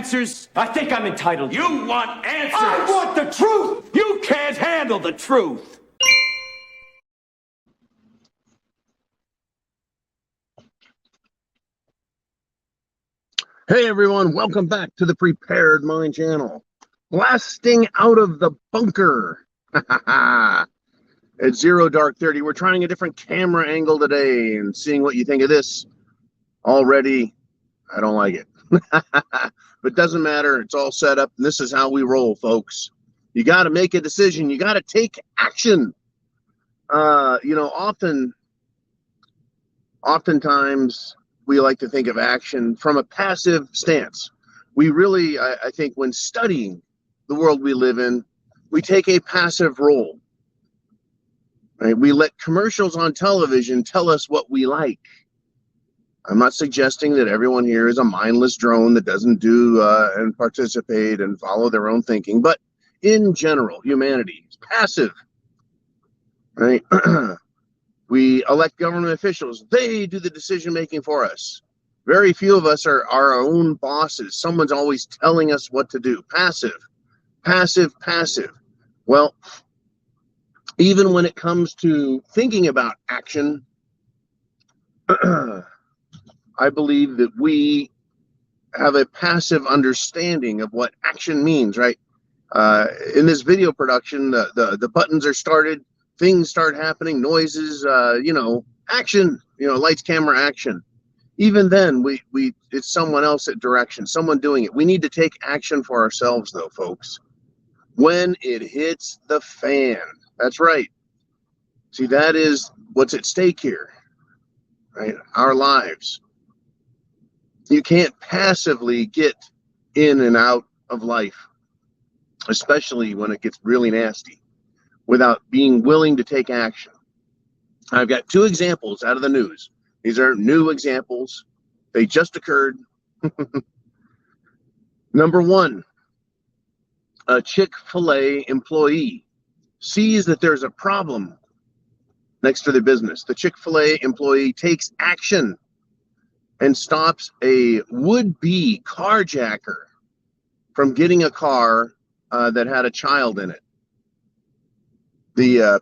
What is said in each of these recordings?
answers? I think I'm entitled. You want answers! I want the truth! You can't handle the truth! Hey everyone, welcome back to the Prepared Mind channel. Blasting out of the bunker. At 0 dark 30, we're trying a different camera angle today and seeing what you think of this. Already, I don't like it. But doesn't matter, it's all set up, and this is how we roll, folks. You got to make a decision. You got to take action. Oftentimes, we like to think of action from a passive stance. We really, I think, when studying the world we live in, we take a passive role. Right? We let commercials on television tell us what we like. I'm not suggesting that everyone here is a mindless drone that doesn't do and participate and follow their own thinking, but in general, humanity is passive. Right? We elect government officials. They do the decision making for us. Very few of us are our own bosses. Someone's always telling us what to do. Passive, passive, passive. Well, even when it comes to thinking about action, I believe that we have a passive understanding of what action means, right? In this video production, the buttons are started. Things start happening, noises, action, lights, camera, action. Even then, it's someone else at direction, someone doing it. We need to take action for ourselves, though, folks. When it hits the fan, that's right. See, that is what's at stake here, right? Our lives. You can't passively get in and out of life, especially when it gets really nasty, without being willing to take action. I've got 2 examples out of the news. These are new examples. They just occurred. Number 1, a Chick-fil-A employee sees that there's a problem next to their business. The Chick-fil-A employee takes action and stops a would-be carjacker from getting a car that had a child in it. The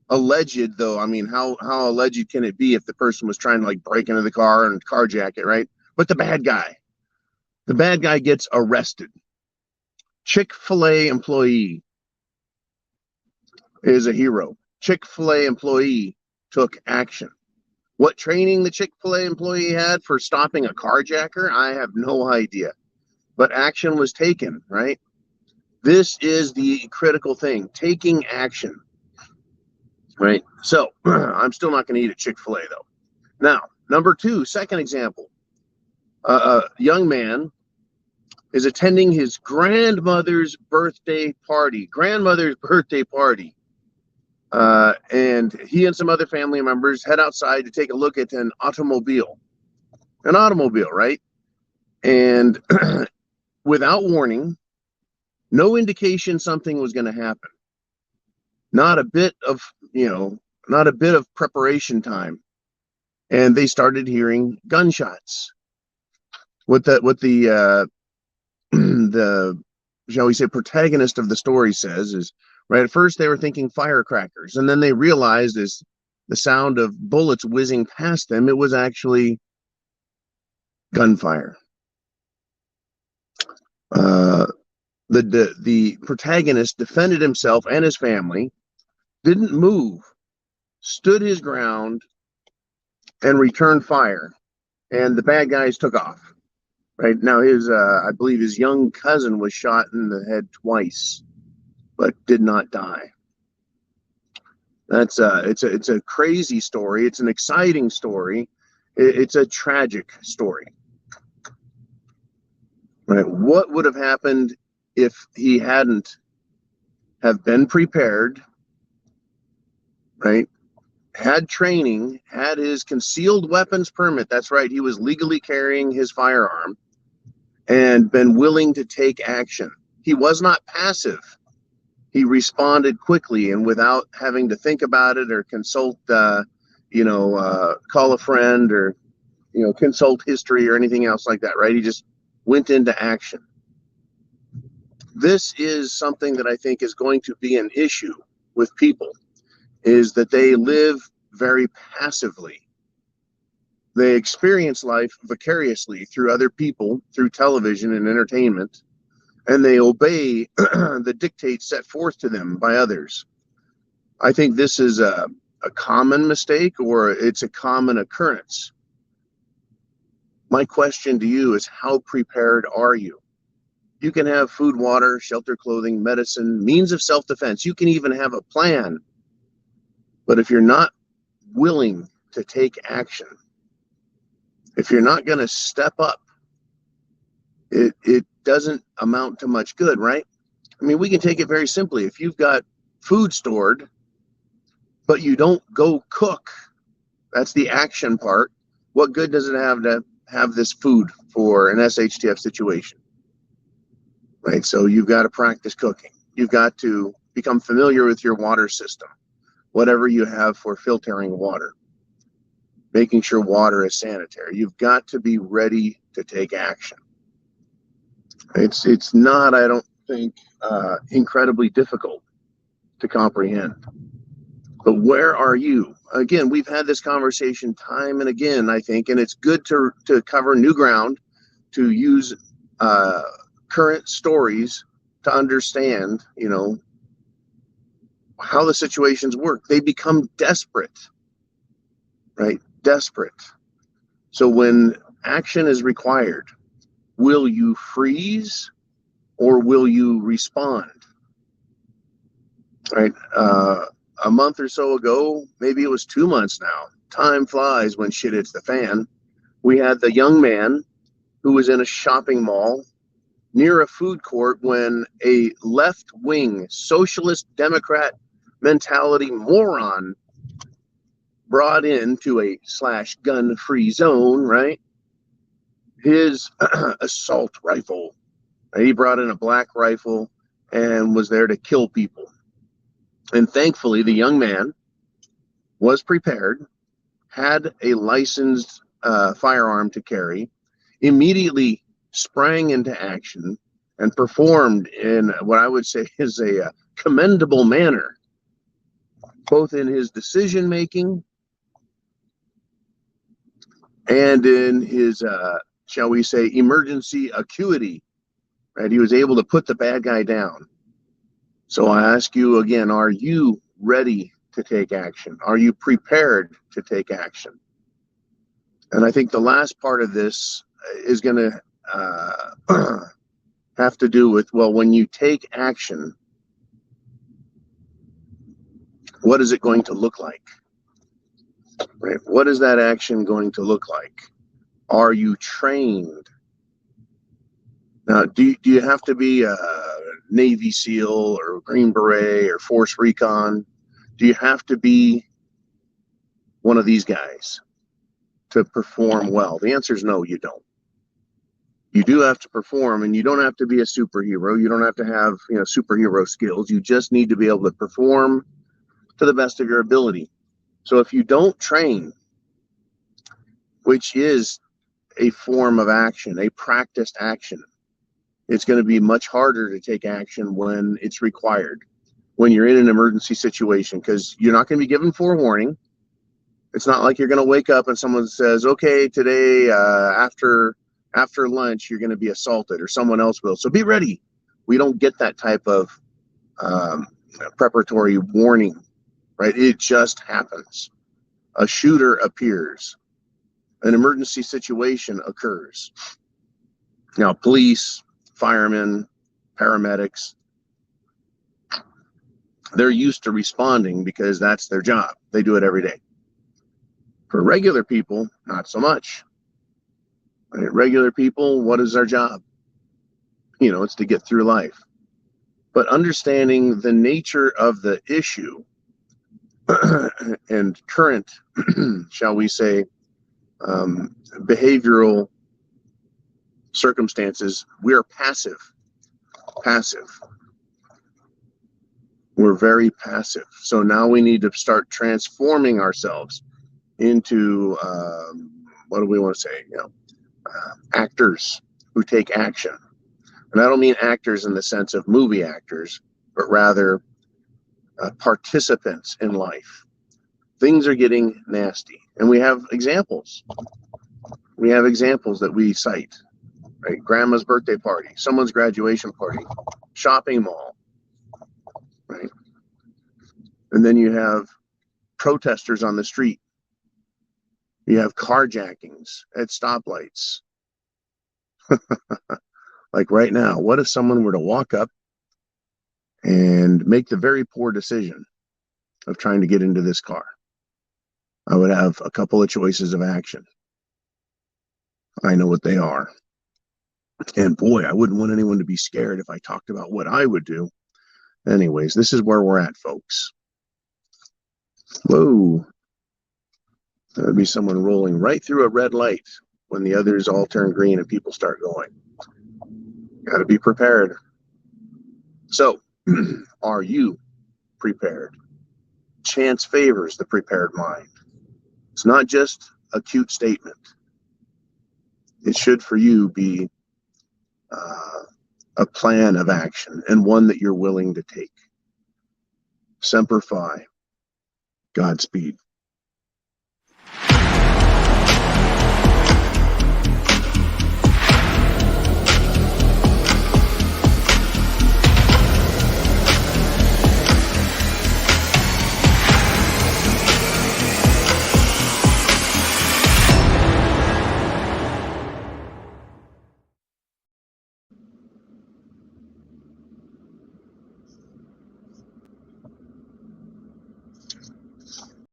alleged, though, I mean, how alleged can it be if the person was trying to break into the car and carjack it, right? But the bad guy gets arrested. Chick-fil-A employee is a hero. Chick-fil-A employee took action. What training the Chick-fil-A employee had for stopping a carjacker, I have no idea. But action was taken, right? This is the critical thing, taking action, right? So I'm still not going to eat at Chick-fil-A, though. Now, number 2, second example. A young man is attending his grandmother's birthday party. And he and some other family members head outside to take a look at an automobile, right? And without warning, no indication something was going to happen. Not a bit of preparation time. And they started hearing gunshots. What the shall we say protagonist of the story says is, right, at first they were thinking firecrackers, and then they realized as the sound of bullets whizzing past them, it was actually gunfire. The protagonist defended himself and his family, didn't move, stood his ground, and returned fire, and the bad guys took off. Right now, I believe his young cousin was shot in the head twice, but did not die. It's a crazy story. It's an exciting story. It's a tragic story. Right? What would have happened if he hadn't have been prepared, right? Had training, had his concealed weapons permit. That's right. He was legally carrying his firearm and been willing to take action. He was not passive. He responded quickly and without having to think about it or consult, call a friend or, consult history or anything else like that, right? He just went into action. This is something that I think is going to be an issue with people, is that they live very passively. They experience life vicariously through other people, through television and entertainment, and they obey the dictates set forth to them by others. I think this is a common mistake, or it's a common occurrence. My question to you is, how prepared are you? You can have food, water, shelter, clothing, medicine, means of self-defense. You can even have a plan. But if you're not willing to take action, if you're not going to step up, it doesn't amount to much good, right? I mean, we can take it very simply. If you've got food stored, but you don't go cook, that's the action part. What good does it have to have this food for an SHTF situation? Right? So you've got to practice cooking. You've got to become familiar with your water system, whatever you have for filtering water, making sure water is sanitary. You've got to be ready to take action. It's not, I don't think, incredibly difficult to comprehend. But where are you? Again, we've had this conversation time and again, I think, and it's good to cover new ground, to use current stories to understand, how the situations work. They become desperate, right? Desperate. So when action is required, will you freeze or will you respond? Right? A month or so ago, maybe it was 2 months now. Time flies when shit hits the fan. We had the young man who was in a shopping mall near a food court when a left-wing socialist Democrat mentality moron brought into a / gun-free zone, right? His assault rifle. He brought in a black rifle and was there to kill people. And thankfully, the young man was prepared, had a licensed firearm to carry, immediately sprang into action, and performed in what I would say is a commendable manner, both in his decision making and in his, shall we say, emergency acuity. Right? He was able to put the bad guy down. So I ask you again, are you ready to take action? Are you prepared to take action? And I think the last part of this is going to have to do with, well, when you take action, what is it going to look like? Right? What is that action going to look like? Are you trained? Now, do you have to be a Navy SEAL or Green Beret or Force Recon? Do you have to be one of these guys to perform well? The answer is no, you don't. You do have to perform, and you don't have to be a superhero. You don't have to have, superhero skills. You just need to be able to perform to the best of your ability. So if you don't train, which is a form of action, a practiced action, it's going to be much harder to take action when it's required, when you're in an emergency situation, because you're not going to be given forewarning. It's not like you're going to wake up and someone says, okay, today after lunch, you're going to be assaulted, or someone else will. So be ready. We don't get that type of preparatory warning, right? It just happens. A shooter appears. An emergency situation occurs. Now, police, firemen, paramedics, they're used to responding because that's their job. They do it every day. For regular people, not so much. Right? Regular people, what is their job? It's to get through life. But understanding the nature of the issue and current, shall we say, behavioral circumstances, we're passive. We're very passive. So now we need to start transforming ourselves into, what do we want to say? Actors. who take action. And I don't mean actors in the sense of movie actors, but rather participants in life. Things are getting nasty. And we have examples. We have examples that we cite, right? Grandma's birthday party, someone's graduation party, shopping mall, right? And then you have protesters on the street. You have carjackings at stoplights. Like right now, what if someone were to walk up and make the very poor decision of trying to get into this car? I would have a couple of choices of action. I know what they are. And boy, I wouldn't want anyone to be scared if I talked about what I would do. Anyways, this is where we're at, folks. Whoa. There'd be someone rolling right through a red light when the others all turn green and people start going. Got to be prepared. So, are you prepared? Chance favors the prepared mind. It's not just a cute statement. It should, for you, be a plan of action and one that you're willing to take. Semper Fi. Godspeed.